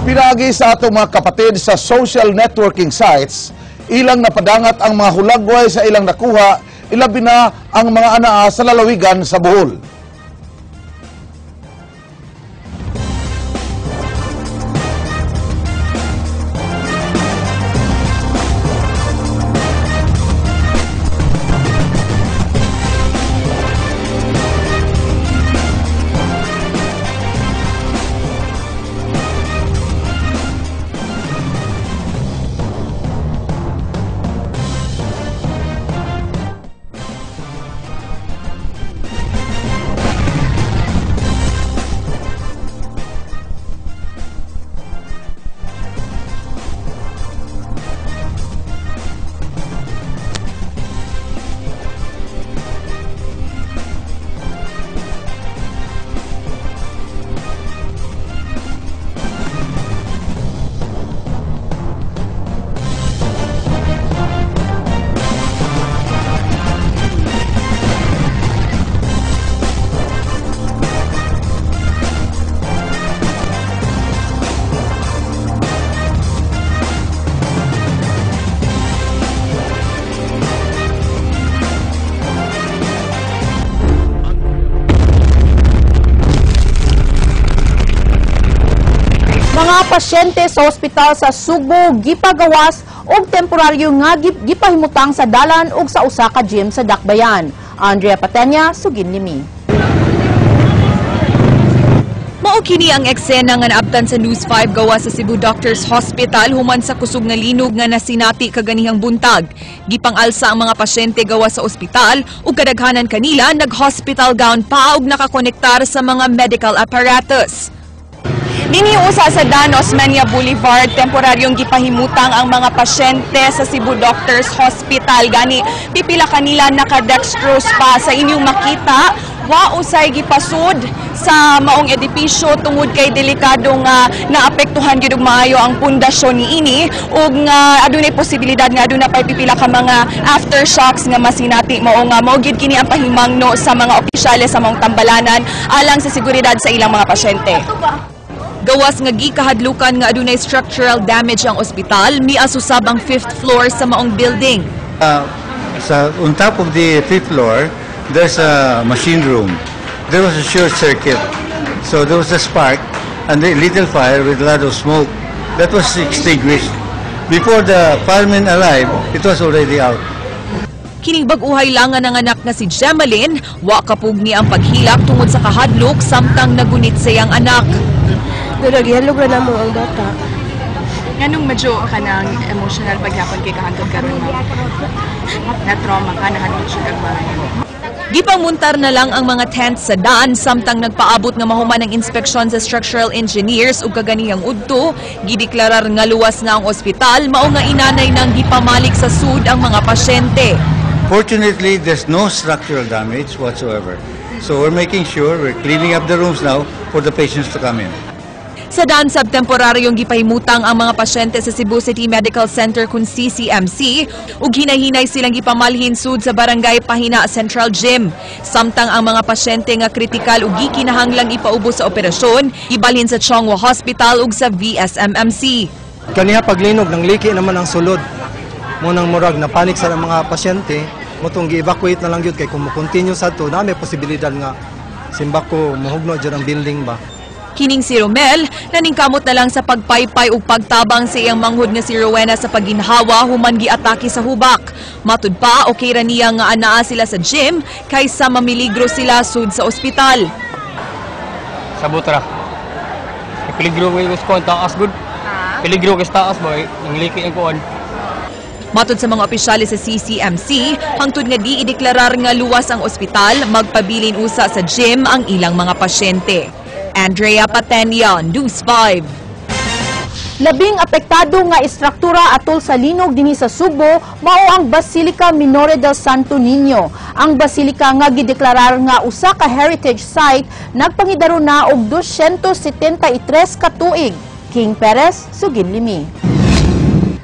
Pinagi sa atong mga kapatid sa social networking sites, ilang napadangat ang mga hulagway sa ilang nakuha, ilabi na ang mga anaa sa lalawigan sa Bohol. Mga pasyente sa ospital sa Subo gipagawas og temporaryo nga gipahimutang sa dalan ug sa usa ka gym sa Dakbayan. Andrea Patenya, Sugin Limi. Mao kini ang eksena nga naabtan sa News 5 gawa sa Cebu Doctors Hospital human sa kusog nga linog nga nasinati kaganihang buntag. Gipang-alsa ang mga pasyente gawa sa ospital ug kadaghanan kanila nag-hospital gown pa ug nakakonektar sa mga medical apparatus. Niniusa sa Danos Mania Boulevard, temporaryong gipahimutang ang mga pasyente sa Cebu Doctors Hospital. Gani, pipila kanila naka-dextrose pa. Sa inyong makita, wa usay gipasud sa maong edipisyo tungod kay delikado nga naapektuhan gyud maayo ang pundasyon niini ug nga adunay posibilidad nga aduna pay pipila ka mga aftershocks nga masinati mao nga mao gyud kini ang pahimangno sa mga opisyales sa maong tambalanan alang sa seguridad sa ilang mga pasyente. Gawas nga gikahadlukan nga adunay structural damage ang ospital, miasusab ang 5th floor sa maong building. On top of the 5th floor, there's a machine room. There was a short circuit. So there was a spark and a little fire with a lot of smoke. That was extinguished. Before the firemen arrived, it was already out. Kining bag-uhay lang nga nanganak na si Gemaline, wa kapugni ang paghilak tungod sa kahadlok samtang nagunit sayang anak. Pero gihalog na mo ang bata. Nganong medyo ka ng emotional paghapon kay kahantod karon mo? Na-trauma ka, nahadlok siya kagbahay. Gipamuntar na lang ang mga tents sa daan samtang nagpaabot nga mahuman ng inspeksyon sa structural engineers ug kaganihang udto, gideklarar nga luwas na ang ospital mao nga inanay nang gipamalik sa sud ang mga pasyente. Fortunately, there's no structural damage whatsoever. So we're making sure we're cleaning up the rooms now for the patients to come in. Sa dansab temporaryong gipahimutang ang mga pasyente sa Cebu City Medical Center kun CCMC ug hinay-hinay silang gipamalhin sud sa Barangay Pahina Central Gym. Samtang ang mga pasyente nga kritikal ug gikinahanglang ipaubos sa operasyon, ibalhin sa Chongwa Hospital ug sa VSMMC. Kaniya paglinog ng liki naman ang sulod. Munang murag na panik sa mga pasyente, mutong gi-evacuate na lang gyud kay kung mo-continue sa to, na may posibilidad nga simbako mahugno jud ang building ba. Kining si Romel, naningkamot na lang sa pagpaypay ug pagtabang sa iyang manghud nga si Rowena sa pagginhawa human giatake sa hubak. Matud pa, okay ra niya nga anaa sila sa gym kaysa mamiligro sila sud sa ospital. Sabot ra. Peligro ko sa taas good. Peligro kay taas boy, ang liki ang kuan. Matud sa mga opisyales sa CCMC, hangtod nga di ideklarar nga luwas ang ospital, magpabilin usa sa gym ang ilang mga pasyente. Andrea Patenya, News 5. Labing apektado nga istruktura atol sa linog dinhi sa Subo mao ang Basilica Minore del Santo Niño. Ang basilika nga gideklarar nga usa ka heritage site nagpangidaro na og 273 ka tuig. King Perez, Sugin Limi.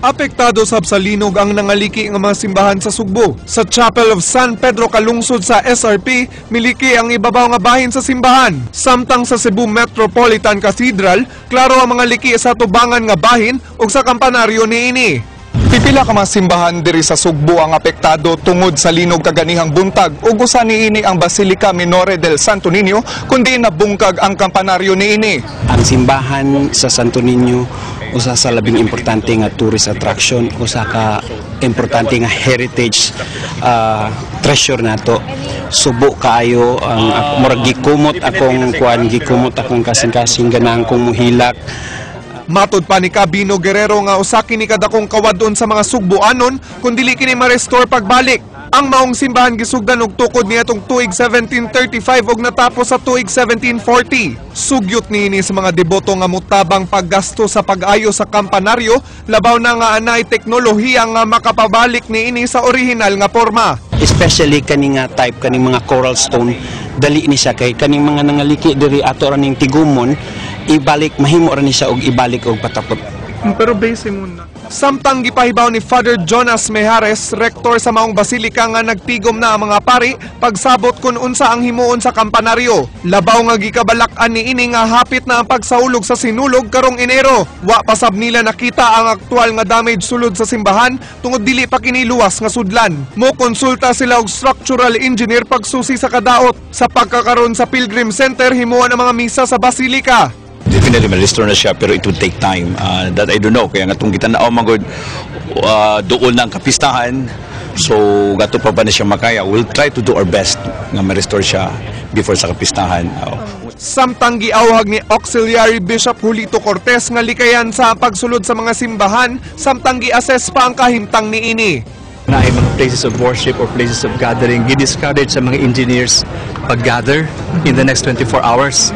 Apektado sab sa linog ang nangaliki ng mga simbahan sa Sugbo. Sa Chapel of San Pedro kalungsod sa SRP, miliki ang ibabaw nga bahin sa simbahan. Samtang sa Cebu Metropolitan Cathedral, klaro ang mga liki sa tubangan nga bahin ug sa kampanaryo niini. Pipila ka mga simbahan diri sa Sugbo ang apektado tungod sa linog kaganihang buntag ug usa niini ang Basilica Minore del Santo Niño kundi nabungkag ang kampanaryo niini. Ang simbahan sa Santo Niño usa sa labing importante nga tourist attraction, usa ka importante nga heritage treasure nato. Subo kaayo ang murag gikumot akong kasing-kasing ganang kong muhilak. Matod pa ni Cabino Guerrero nga usa kini kadakong kawadon sa mga Sugboanon kun dili kini ma-restore pagbalik. Ang maong simbahan gisugdan og tukod niadtong tuig 1735 ug natapos sa tuig 1740. Sugyot niini sa mga deboto nga mutabang paggasto sa pag-ayo sa kampanaryo, labaw na nga anay teknolohiya nga makapabalik niini sa orihinal nga porma. Especially kaning nga type kaning mga coral stone, dali ni siya kay kaning mga nangaliki diri ato ra ning tigumon, ibalik mahimo ra ni siya og ibalik og patapot. Pero base muna. Samtang gipahibaw ni Father Jonas Mejares, rektor sa maong basilika nga nagtigom na ang mga pari pagsabot kun unsa ang himuon sa kampanaryo. Labaw nga gikabalak-an niini nga hapit na ang pagsaulog sa sinulog karong Enero. Wa pasab nila nakita ang aktual nga damage sulod sa simbahan tungod dili pa kini luwas nga sudlan. Mo konsulta sila og structural engineer pagsusi sa kadaot. Sa pagkakaroon sa Pilgrim Center himuon ang mga misa sa basilika. Definitely ma-restore na siya pero it will take time. That I don't know. Kaya nga itong gitanaaw magod doon ng kapistahan. So gato pa ba na siya makaya. We'll try to do our best nga ma-restore siya before sa kapistahan. Samtang giawhag ni Auxiliary Bishop Julito Cortez nga likayan sa pagsulod sa mga simbahan, samtang gi-assess pa ang kahimtang niini. Na ay mga places of worship or places of gathering, gi-discourage sa mga engineers pag-gather in the next 24 hours.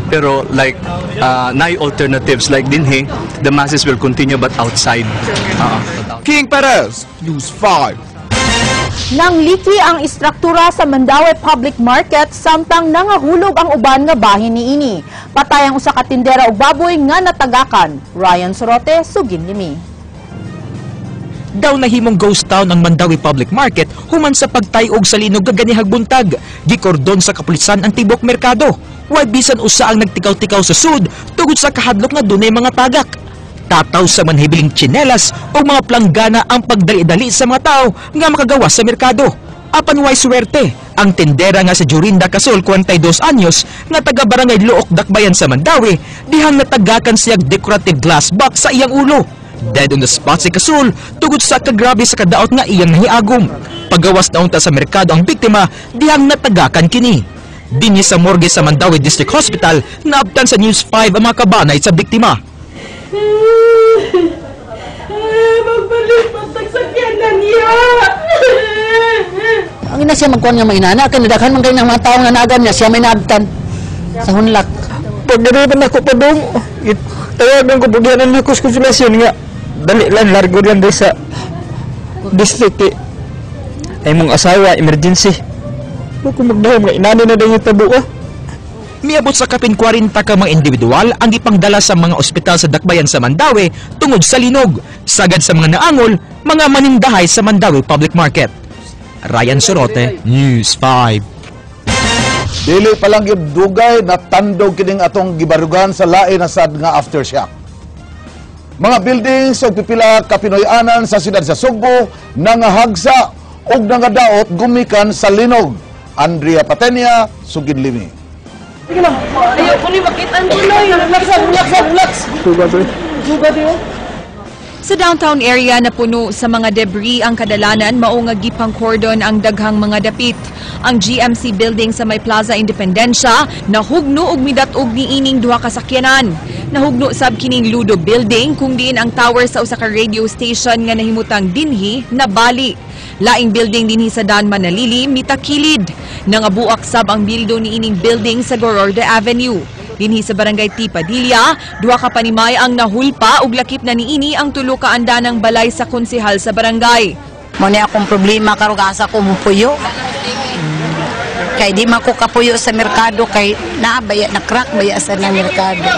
Pero like na alternatives like dinhi, the masses will continue but outside. King Perez, News 5. Nangliki ang istruktura sa Mandaue Public Market samtang nangahulog ang uban nga bahin niini. Patay ang usa ka tindera og baboy nga natagakan. Ryan Sorote, Sugin Limi. Daw nahimong ghost town ang Mandaue Public Market human sa pagtayog sa linog nga ganihang buntag. Gikordon sa kapulisan ang tibok merkado. Way bisan usa ang nagtikaw-tikaw sa sud tungod sa kahadlok nga dunay mga tagak. Tataw sa manhibiling tsinelas o mga planggana ang pagdali-dali sa mga tao nga makagawas sa merkado. Apan way suwerte, ang tendera nga sa Jurinda Casol 42 anyos nga taga Barangay Luok Dakbayan sa Mandaue, dihang natagakan siyang decorative glass box sa iyang ulo. Dead on the spot si Casol tungod sa kagrabe sa kadaot nga iyang nahiagom. Paggawas na unta sa merkado ang biktima, dihang natagakan kini. Dinhi sa morgue sa Mandaue District Hospital, naabtan sa News 5 ang mga kabanay sa biktima. Magbalik pagsakyan na niya! Ang ina siya magkuhan nga mainana, kanadakan man kayo ng mga tao nga nagan niya, siya may naabtan sa hunlak. Pagdariban ako pa dong, tawagan ko pagyanan na konsulasyon nga, dali lang, largo lang doon sa district ay mong asawa, emergency. Kung magdahom nga, inani na daw yung tabuka. Miabot sa kapin 40 ka mga individual ang ipangdala sa mga ospital sa Dakbayan sa Mandaue tungod sa linog. Sagad sa mga naangol, mga manindahay sa Mandaue Public Market. Ryan Sorote, News 5. Dili pa lang yung dugay na tandog kining atong gibarugan sa lain na sad nga aftershock. Mga buildings o pipila kapinoyanan sa siyudad sa Sugbo nangahagsa o nangadaot gumikan sa linog. Andrea Patenia, Sugin Limi. Sige lang, ayaw ko ni makita ang tuloy. Relax. Suga diyo. Sa downtown area na puno sa mga debris ang kadalanan, mao nga gipang cordon ang daghang mga dapit. Ang GMC building sa may Plaza Independencia nahugno og midat-og niining duha ka sakyanan. Nahugno sab kining Ludo building kung diin ang tower sa usa ka radio station nga nahimutang dinhi nabali. Laing building dinhi sa Dan Manalili mitakilid. Nangabuak sab ang bildo niining building sa Gororde Avenue. Dinhi sa Barangay Tipadilla, duha ka panimay ang nahulpa ug lakip na niini ang tulo ka andanang balay sa konsehal sa barangay. Mo ni akong problema karong asa ko mupuyo. Kay di man ko kapuyo sa merkado kay naabaya na crack baya sa merkado.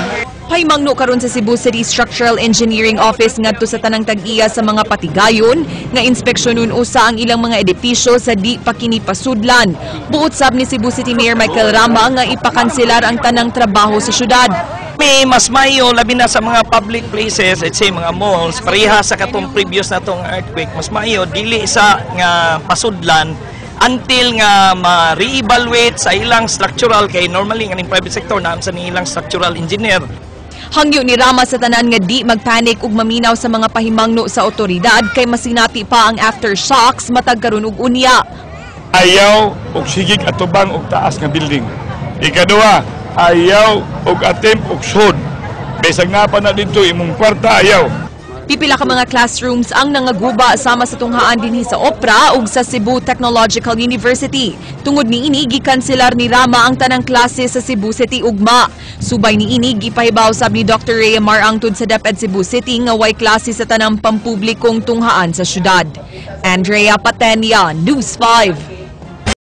Pahimangno karon sa Cebu City Structural Engineering Office ngadto sa tanang tag-iya sa mga patigayon nga inspeksyonon usa ang ilang mga edipisyo sa di pa kini pasudlan. Buot sab ni Cebu City Mayor Michael Rama nga ipakanselar ang tanang trabaho sa syudad. May mas mayo labi na sa mga public places, let's say mga malls, pareha sa katong previous na tong earthquake, mas mayo dili sa nga pasudlan until nga ma-re-evaluate sa ilang structural kay normally nga ning private sector na sa ilang structural engineer. Hangyo ni Rama sa tanan nga di magpanik ug maminaw sa mga pahimangno sa otoridad kay masinati pa ang aftershocks matag karon og unya. Ayaw og sigig atubang og taas nga building. Ikaduha, ayaw og attempt og sud. Bisag nga pa na dito imong kwarta ayaw. Pipila ka mga classrooms ang nangaguba sama sa tunghaan dinhi sa Opera ug sa Cebu Technological University. Tungod niini gikanselar ni Rama ang tanang klase sa Cebu City ugma. Subay niini gipahibaw sab ni Dr. Rhea Marangtud sa DepEd Cebu City nga way klase sa tanang pampublikong tunghaan sa syudad. Andrea Patenia, News 5.